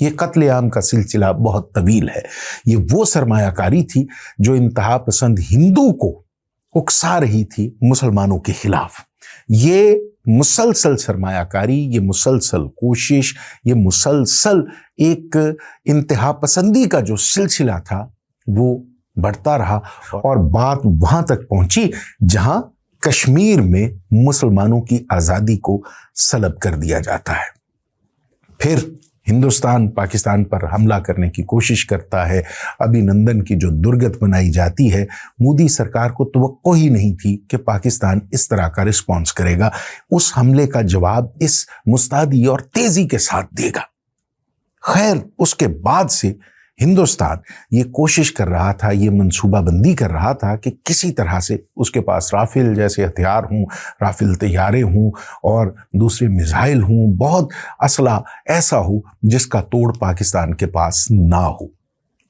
یہ قتل عام کا سلسلہ بہت طویل ہے. یہ وہ سرمایہ کاری تھی جو انتہا پسند ہندو کو اکسا رہی تھی مسلمانوں کے خلاف. یہ مسلسل سرمایہ کاری، یہ مسلسل کوشش، یہ مسلسل ایک انتہا پسندی کا جو سلسلہ تھا وہ بڑھتا رہا اور بات وہاں تک پہنچی جہاں کشمیر میں مسلمانوں کی آزادی کو سلب کر دیا جاتا ہے. پھر ہندوستان پاکستان پر حملہ کرنے کی کوشش کرتا ہے. ابھی نندن کی جو درگت بنائی جاتی ہے، مودی سرکار کو توقع ہی نہیں تھی کہ پاکستان اس طرح کا رسپانس کرے گا. اس حملے کا جواب اس مستعدی اور تیزی کے ساتھ دے گا. خیر، اس کے بعد سے ہندوستان یہ کوشش کر رہا تھا، یہ منصوبہ بندی کر رہا تھا کہ کسی طرح سے اس کے پاس رافیل جیسے ہتھیار ہوں، رافیل طیارے ہوں اور دوسرے میزائل ہوں، بہت اسلحہ ایسا ہو جس کا توڑ پاکستان کے پاس نہ ہو.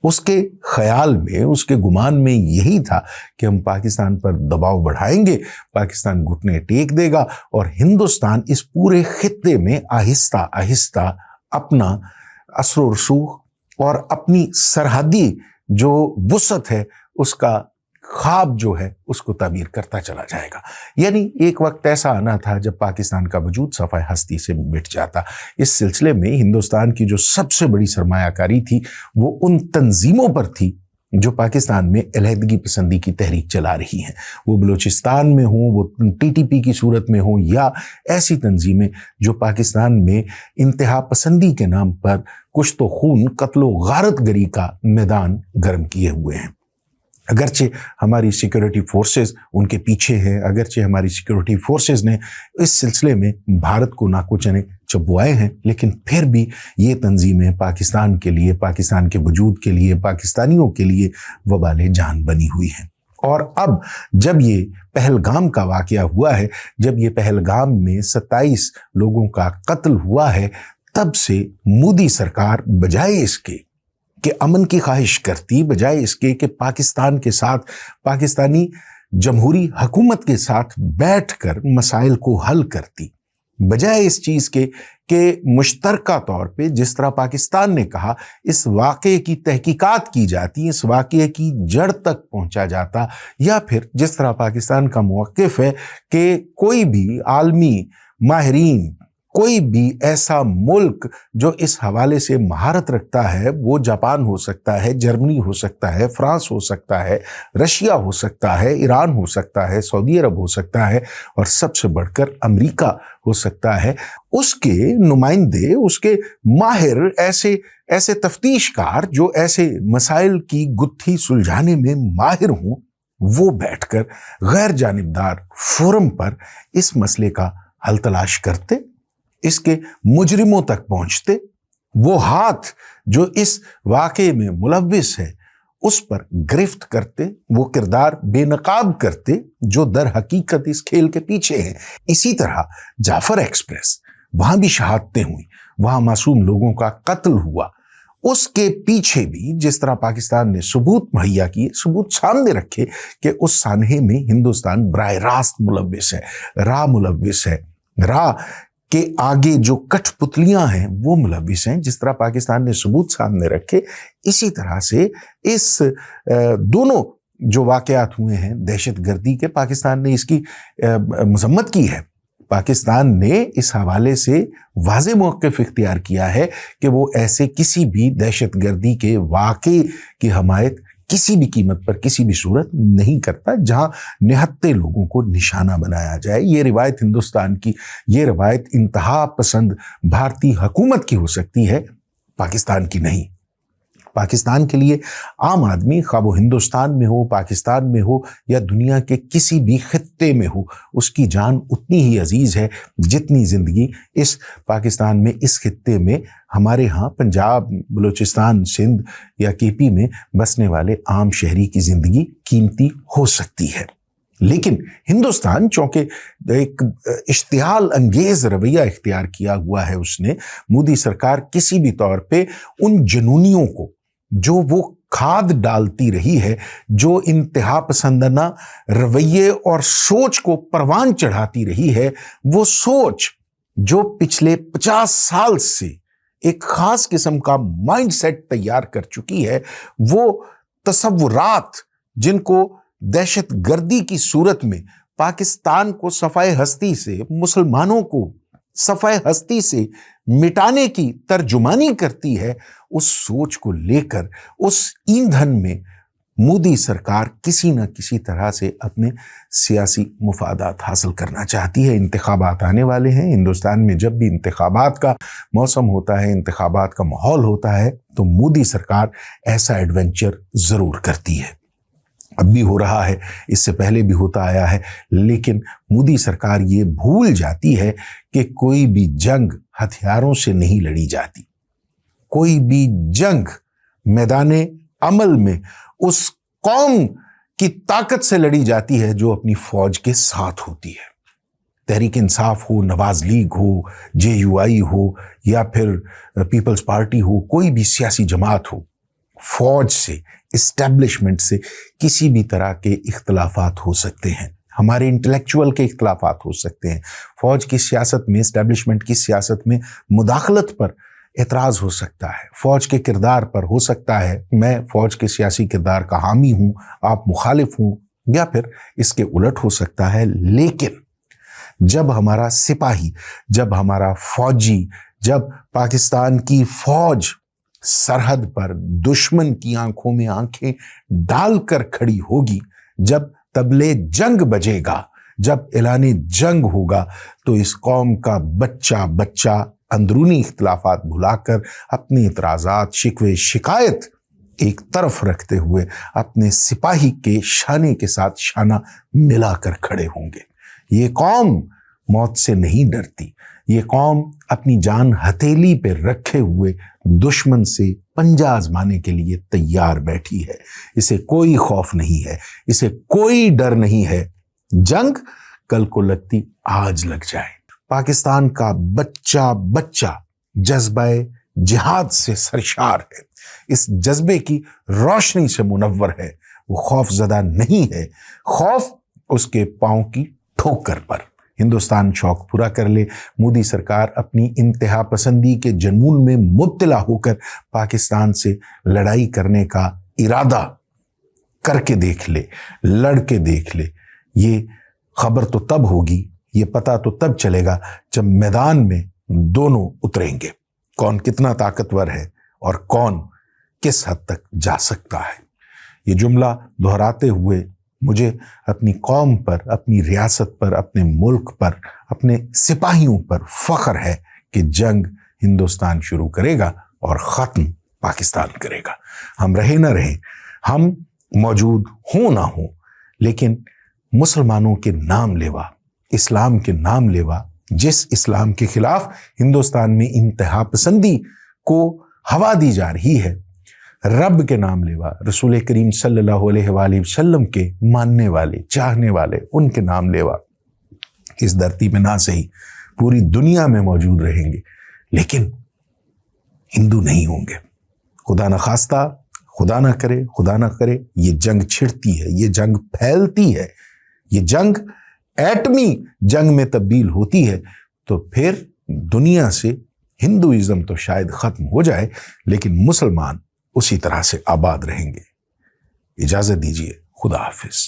اس کے خیال میں، اس کے گمان میں یہی تھا کہ ہم پاکستان پر دباؤ بڑھائیں گے، پاکستان گھٹنے ٹیک دے گا اور ہندوستان اس پورے خطے میں آہستہ آہستہ اپنا اثر و رسوخ اور اپنی سرحدی جو وسعت ہے اس کا خواب جو ہے اس کو تعبیر کرتا چلا جائے گا. یعنی ایک وقت ایسا آنا تھا جب پاکستان کا وجود صفحہ ہستی سے مٹ جاتا. اس سلسلے میں ہندوستان کی جو سب سے بڑی سرمایہ کاری تھی وہ ان تنظیموں پر تھی جو پاکستان میں علیحدگی پسندی کی تحریک چلا رہی ہیں. وہ بلوچستان میں ہوں، وہ TTP کی صورت میں ہوں، یا ایسی تنظیمیں جو پاکستان میں انتہا پسندی کے نام پر کچھ تو خون، قتل و غارت گری کا میدان گرم کیے ہوئے ہیں. اگرچہ ہماری سیکیورٹی فورسز ان کے پیچھے ہیں، اگرچہ ہماری سیکیورٹی فورسز نے اس سلسلے میں بھارت کو ناکوچنے چبوائے ہیں، لیکن پھر بھی یہ تنظیمیں پاکستان کے لیے، پاکستان کے وجود کے لیے، پاکستانیوں کے لیے وبال جان بنی ہوئی ہیں. اور اب جب یہ پہلگام کا واقعہ ہوا ہے، جب یہ پہلگام میں 27 لوگوں کا قتل ہوا ہے، تب سے مودی سرکار بجائے اس کے کہ امن کی خواہش کرتی، بجائے اس کے کہ پاکستان کے ساتھ، پاکستانی جمہوری حکومت کے ساتھ بیٹھ کر مسائل کو حل کرتی، بجائے اس چیز کے کہ مشترکہ طور پہ جس طرح پاکستان نے کہا اس واقعے کی تحقیقات کی جاتی، اس واقعے کی جڑ تک پہنچا جاتا، یا پھر جس طرح پاکستان کا موقف ہے کہ کوئی بھی عالمی ماہرین، کوئی بھی ایسا ملک جو اس حوالے سے مہارت رکھتا ہے، وہ جاپان ہو سکتا ہے، جرمنی ہو سکتا ہے، فرانس ہو سکتا ہے، رشیا ہو سکتا ہے، ایران ہو سکتا ہے، سعودی عرب ہو سکتا ہے، اور سب سے بڑھ کر امریکہ ہو سکتا ہے. اس کے نمائندے، اس کے ماہر، ایسے تفتیش کار جو ایسے مسائل کی گتھی سلجھانے میں ماہر ہوں، وہ بیٹھ کر غیر جانبدار فورم پر اس مسئلے کا حل تلاش کرتے، اس کے مجرموں تک پہنچتے، وہ ہاتھ جو اس واقعے میں ملوث ہے اس پر گرفت کرتے، وہ کردار بے نقاب کرتے جو در حقیقت اس کھیل کے پیچھے ہیں. اسی طرح جعفر ایکسپریس، وہاں بھی شہادتیں ہوئیں، وہاں معصوم لوگوں کا قتل ہوا، اس کے پیچھے بھی جس طرح پاکستان نے ثبوت مہیا کیے، ثبوت سامنے رکھے کہ اس سانحے میں ہندوستان براہ راست ملوث ہے، ملوث ہے، کہ آگے جو کٹھ پتلیاں ہیں وہ ملوث ہیں، جس طرح پاکستان نے ثبوت سامنے رکھے، اسی طرح سے اس دونوں جو واقعات ہوئے ہیں دہشت گردی کے، پاکستان نے اس کی مذمت کی ہے. پاکستان نے اس حوالے سے واضح موقف اختیار کیا ہے کہ وہ ایسے کسی بھی دہشت گردی کے واقعے کی حمایت کسی بھی قیمت پر، کسی بھی صورت نہیں کرتا جہاں نہتے لوگوں کو نشانہ بنایا جائے. یہ روایت ہندوستان کی، یہ روایت انتہا پسند بھارتی حکومت کی ہو سکتی ہے، پاکستان کی نہیں. پاکستان کے لیے عام آدمی، خواہ وہ ہندوستان میں ہو، پاکستان میں ہو یا دنیا کے کسی بھی خطے میں ہو، اس کی جان اتنی ہی عزیز ہے جتنی زندگی اس پاکستان میں، اس خطے میں ہمارے ہاں پنجاب، بلوچستان، سندھ یا KP میں بسنے والے عام شہری کی زندگی قیمتی ہو سکتی ہے. لیکن ہندوستان چونکہ ایک اشتعال انگیز رویہ اختیار کیا ہوا ہے، اس نے، مودی سرکار کسی بھی طور پہ ان جنونیوں کو جو وہ کھاد ڈالتی رہی ہے، جو انتہا پسندانہ رویے اور سوچ کو پروان چڑھاتی رہی ہے، وہ سوچ جو پچھلے 50 سال سے ایک خاص قسم کا مائنڈ سیٹ تیار کر چکی ہے. وہ تصورات جن کو دہشت گردی کی صورت میں پاکستان کو صفائے ہستی سے، مسلمانوں کو صفائے ہستی سے مٹانے کی ترجمانی کرتی ہے، اس سوچ کو لے کر اس ایندھن میں مودی سرکار کسی نہ کسی طرح سے اپنے سیاسی مفادات حاصل کرنا چاہتی ہے. انتخابات آنے والے ہیں. ہندوستان میں جب بھی انتخابات کا موسم ہوتا ہے، انتخابات کا ماحول ہوتا ہے، تو مودی سرکار ایسا ایڈونچر ضرور کرتی ہے. اب بھی ہو رہا ہے، اس سے پہلے بھی ہوتا آیا ہے، لیکن مودی سرکار یہ بھول جاتی ہے کہ کوئی بھی جنگ ہتھیاروں سے نہیں لڑی جاتی. کوئی بھی جنگ میدان عمل میں اس قوم کی طاقت سے لڑی جاتی ہے جو اپنی فوج کے ساتھ ہوتی ہے. تحریک انصاف ہو، نواز لیگ ہو، JUI ہو، یا پھر پیپلز پارٹی ہو، کوئی بھی سیاسی جماعت ہو، فوج سے، اسٹیبلشمنٹ سے کسی بھی طرح کے اختلافات ہو سکتے ہیں. ہمارے انٹلیکچوئل کے اختلافات ہو سکتے ہیں. فوج کی سیاست میں، اسٹیبلشمنٹ کی سیاست میں مداخلت پر اعتراض ہو سکتا ہے. فوج کے کردار پر ہو سکتا ہے میں فوج کے سیاسی کردار کا حامی ہوں، آپ مخالف ہوں، یا پھر اس کے الٹ ہو سکتا ہے. لیکن جب ہمارا سپاہی، جب ہمارا فوجی، جب پاکستان کی فوج سرحد پر دشمن کی آنکھوں میں آنکھیں ڈال کر کھڑی ہوگی، جب طبلے جنگ بجے گا، جب اعلان جنگ ہوگا، تو اس قوم کا بچہ بچہ اندرونی اختلافات بھلا کر اپنے اعتراضات، شکوے، شکایت ایک طرف رکھتے ہوئے اپنے سپاہی کے شانے کے ساتھ شانہ ملا کر کھڑے ہوں گے. یہ قوم موت سے نہیں ڈرتی. یہ قوم اپنی جان ہتھیلی پہ رکھے ہوئے دشمن سے پنجہ آزمانے کے لیے تیار بیٹھی ہے. اسے کوئی خوف نہیں ہے، اسے کوئی ڈر نہیں ہے. جنگ کل کو لگتی آج لگ جائے. پاکستان کا بچہ بچہ جذبہ جہاد سے سرشار ہے، اس جذبے کی روشنی سے منور ہے. وہ خوف زدہ نہیں ہے، خوف اس کے پاؤں کی ٹھوکر پر. ہندوستان شوق پورا کر لے. مودی سرکار اپنی انتہا پسندی کے جنون میں مبتلا ہو کر پاکستان سے لڑائی کرنے کا ارادہ کر کے دیکھ لے، لڑ کے دیکھ لے. یہ خبر تو تب ہوگی، یہ پتہ تو تب چلے گا جب میدان میں دونوں اتریں گے. کون کتنا طاقتور ہے اور کون کس حد تک جا سکتا ہے. یہ جملہ دہراتے ہوئے مجھے اپنی قوم پر، اپنی ریاست پر، اپنے ملک پر، اپنے سپاہیوں پر فخر ہے کہ جنگ ہندوستان شروع کرے گا اور ختم پاکستان کرے گا. ہم رہے نہ رہیں، ہم موجود ہوں نہ ہوں، لیکن مسلمانوں کے نام لیوا، اسلام کے نام لیوا، جس اسلام کے خلاف ہندوستان میں انتہا پسندی کو ہوا دی جا رہی ہے، رب کے نام لیوا، رسول کریم صلی اللہ علیہ وآلہ وسلم کے ماننے والے، چاہنے والے، ان کے نام لیوا اس دھرتی میں نہ صحیح پوری دنیا میں موجود رہیں گے، لیکن ہندو نہیں ہوں گے. خدا نہ خواستہ، خدا نہ کرے، خدا نہ کرے، یہ جنگ چھڑتی ہے، یہ جنگ پھیلتی ہے، یہ جنگ ایٹمی جنگ میں تبدیل ہوتی ہے، تو پھر دنیا سے ہندوازم تو شاید ختم ہو جائے، لیکن مسلمان اسی طرح سے آباد رہیں گے. اجازت دیجیے. خدا حافظ.